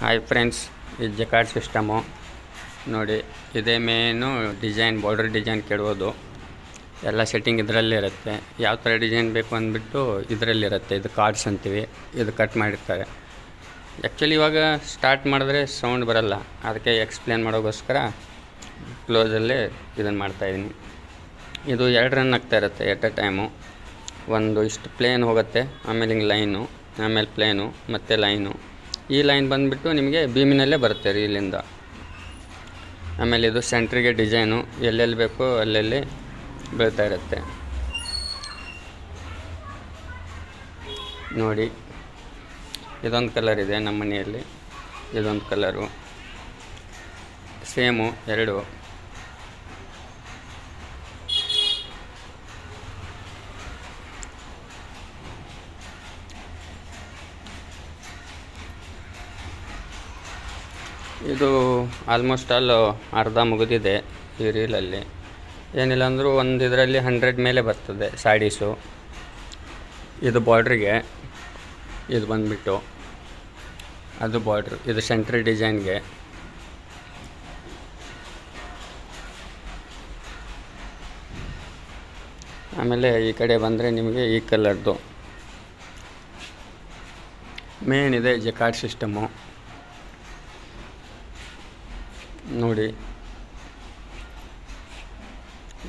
Hi friends, ಇದು jacquard system ನೋಡಿ. ಇದೇ ಮೇನು ಡಿಸೈನ್, ಬಾರ್ಡರ್ ಡಿಸೈನ್ ಕೆಡೋದು ಎಲ್ಲ ಸೆಟ್ಟಿಂಗ್ ಇದರಲ್ಲಿರುತ್ತೆ. ಯಾವ ಥರ ಡಿಸೈನ್ ಬೇಕು ಅಂದ್ಬಿಟ್ಟು ಇದರಲ್ಲಿರುತ್ತೆ. ಇದು ಕಾರ್ಡ್ಸ್ ಅಂತೀವಿ, ಇದು ಕಟ್ ಮಾಡಿರ್ತಾರೆ. ಆ್ಯಕ್ಚುಲಿ ಇವಾಗ ಸ್ಟಾರ್ಟ್ ಮಾಡಿದ್ರೆ ಸೌಂಡ್ ಬರಲ್ಲ, ಅದಕ್ಕೆ ಎಕ್ಸ್ಪ್ಲೇನ್ ಮಾಡೋಕ್ಕೋಸ್ಕರ ಕ್ಲೋಸಲ್ಲೇ ಇದನ್ನು ಮಾಡ್ತಾಯಿದ್ದೀನಿ. ಇದು 2 ರನ್ ಆಗ್ತಾ ಇರುತ್ತೆ ಎಟ್ ಎ ಟೈಮು. ಒಂದು ಇಷ್ಟು ಪ್ಲೇನ್ ಹೋಗುತ್ತೆ, ಆಮೇಲೆ ಹಿಂಗೆ ಲೈನು, ಆಮೇಲೆ ಪ್ಲೇನು ಮತ್ತು ಲೈನು. ಈ ಲೈನ್ ಬಂದುಬಿಟ್ಟು ನಿಮಗೆ ಬೀಮಿನಲ್ಲೇ ಬರುತ್ತೆ ರೀಲಿಂದ. ಆಮೇಲೆ ಇದು ಸೆಂಟ್ರಿಗೆ ಡಿಸೈನು ಎಲ್ಲೆಲ್ಲಿ ಬೇಕೋ ಅಲ್ಲೆಲ್ಲಿ ಬೀಳ್ತಾ ಇರುತ್ತೆ ನೋಡಿ. ಇದೊಂದು ಕಲರ್ ಇದೆ ನಮ್ಮ ಮನೆಯಲ್ಲಿ, ಇದೊಂದು ಕಲರು ಸೇಮು 2. ಇದು ಆಲ್ಮೋಸ್ಟ್ ಆಲ್ ಅರ್ಧ ಮುಗಿದಿದೆ ಈ ರೀಲಲ್ಲಿ. ಏನಿಲ್ಲ ಅಂದರೂ ಒಂದು ಇದರಲ್ಲಿ 100 ಮೇಲೆ ಬರ್ತದೆ ಸಾಡೀಸು. ಇದು ಬಾರ್ಡ್ರಿಗೆ, ಇದು ಬಂದುಬಿಟ್ಟು ಅದು ಬಾರ್ಡ್ರ್, ಇದು ಸೆಂಟ್ರ್ ಡಿಸೈನ್ಗೆ. ಆಮೇಲೆ ಈ ಕಡೆ ಬಂದರೆ ನಿಮಗೆ ಈ ಕಲರ್ದು ಮೇನ್ ಇದೆ ಜಕಾರ್ಡ್ ಸಿಸ್ಟಮು ನೋಡಿ.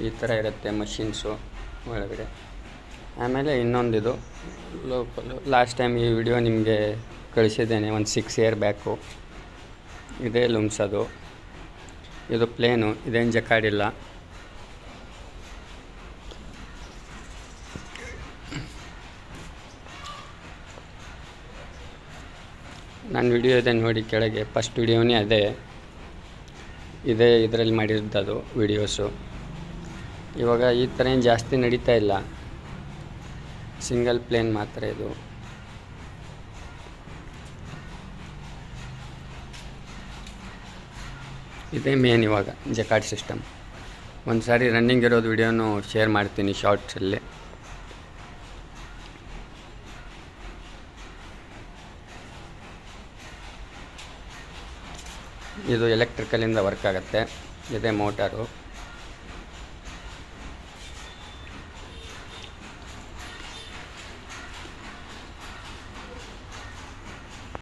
ಈ ಥರ ಇರುತ್ತೆ ಮಷಿನ್ಸು ಒಳಗಡೆ. ಆಮೇಲೆ ಇನ್ನೊಂದಿದು ಲೋಕಲು, ಲಾಸ್ಟ್ ಟೈಮ್ ಈ ವಿಡಿಯೋ ನಿಮಗೆ ಕಳಿಸಿದ್ದೇನೆ ಒಂದು 6 ಇಯರ್ ಬ್ಯಾಕು. ಇದೇ ಲುಮ್ಸದು, ಇದು ಪ್ಲೇನು, ಇದೇನು ಜಕಾರ್ಡಿಲ್ಲ. ನನ್ನ ವಿಡಿಯೋ ಇದೆ ನೋಡಿ ಕೆಳಗೆ, ಫಸ್ಟ್ ವಿಡಿಯೋನೇ ಅದೇ, ಇದೇ ಇದರಲ್ಲಿ ಮಾಡಿರೋದು ವಿಡಿಯೋಸು. ಇವಾಗ ಈ ಥರ ಏನು ಜಾಸ್ತಿ ನಡೀತಾ ಇಲ್ಲ, ಸಿಂಗಲ್ ಪ್ಲೇನ್ ಮಾತ್ರ ಇದು. ಇದೇ ಮೇನ್ ಇವಾಗ ಜಕಾರ್ಡ್ ಸಿಸ್ಟಮ್. ಒಂದು ಸಾರಿ ರನ್ನಿಂಗ್ ಇರೋದು ವಿಡಿಯೋನು ಶೇರ್ ಮಾಡ್ತೀನಿ ಶಾರ್ಟ್ಸಲ್ಲಿ. ಇದು ಎಲೆಕ್ಟ್ರಿಕಲಿಂದ ವರ್ಕ್ ಆಗುತ್ತೆ, ಇದೇ ಮೋಟಾರು.